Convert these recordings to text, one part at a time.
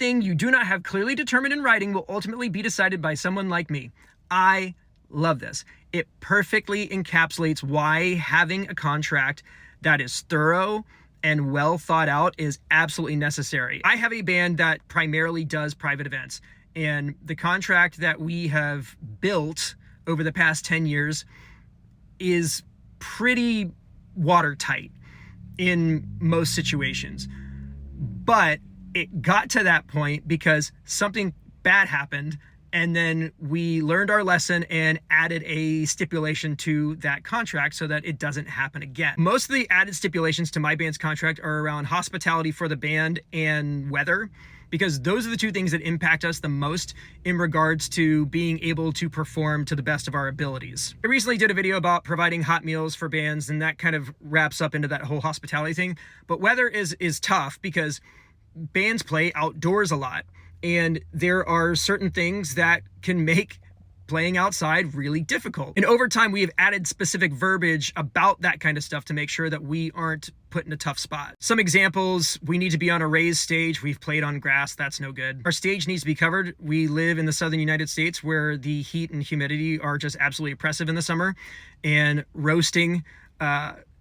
Anything you do not have clearly determined in writing will ultimately be decided by someone like me. I love this. It perfectly encapsulates why having a contract that is thorough and well thought out is absolutely necessary. I have a band that primarily does private events, and the contract that we have built over the past 10 years is pretty watertight in most situations. But it got to that point because something bad happened, and then we learned our lesson and added a stipulation to that contract so that it doesn't happen again. Most of the added stipulations to my band's contract are around hospitality for the band and weather, because those are the two things that impact us the most in regards to being able to perform to the best of our abilities. I recently did a video about providing hot meals for bands, and that kind of wraps up into that whole hospitality thing. But weather is tough because bands play outdoors a lot, and there are certain things that can make playing outside really difficult. And over time, we have added specific verbiage about that kind of stuff to make sure that we aren't put in a tough spot. Some examples: we need to be on a raised stage. We've played on grass. That's no good. Our stage needs to be covered. We live in the southern United States where the heat and humidity are just absolutely oppressive in the summer, and roasting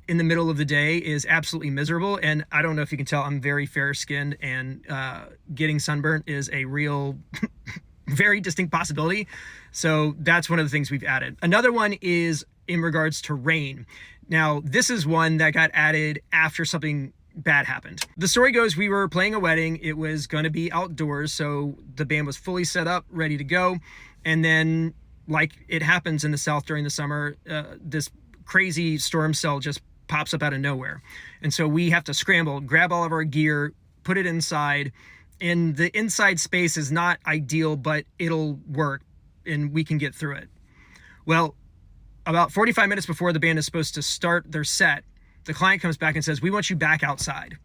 in the middle of the day is absolutely miserable. And I don't know if you can tell, I'm very fair skinned, and getting sunburnt is a real very distinct possibility. So that's one of the things we've added. Another one is in regards to rain. Now, this is one that got added after something bad happened. The story goes, we were playing a wedding. It was going to be outdoors, so the band was fully set up, ready to go. And then, like it happens in the South during the summer, this crazy storm cell just pops up out of nowhere. And so we have to scramble, grab all of our gear, put it inside. And the inside space is not ideal, but it'll work and we can get through it. Well, about 45 minutes before the band is supposed to start their set, the client comes back and says, "We want you back outside."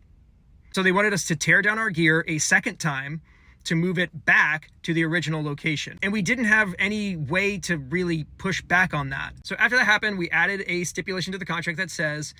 So they wanted us to tear down our gear a second time to move it back to the original location. And we didn't have any way to really push back on that. So after that happened, we added a stipulation to the contract that says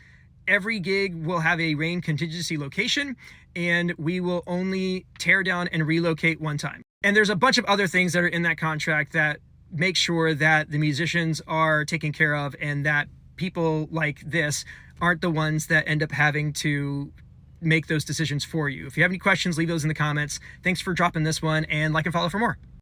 every gig will have a rain contingency location, and we will only tear down and relocate one time. And there's a bunch of other things that are in that contract that make sure that the musicians are taken care of, and that people like this aren't the ones that end up having to make those decisions for you. If you have any questions, leave those in the comments. Thanks for dropping this one, and like and follow for more.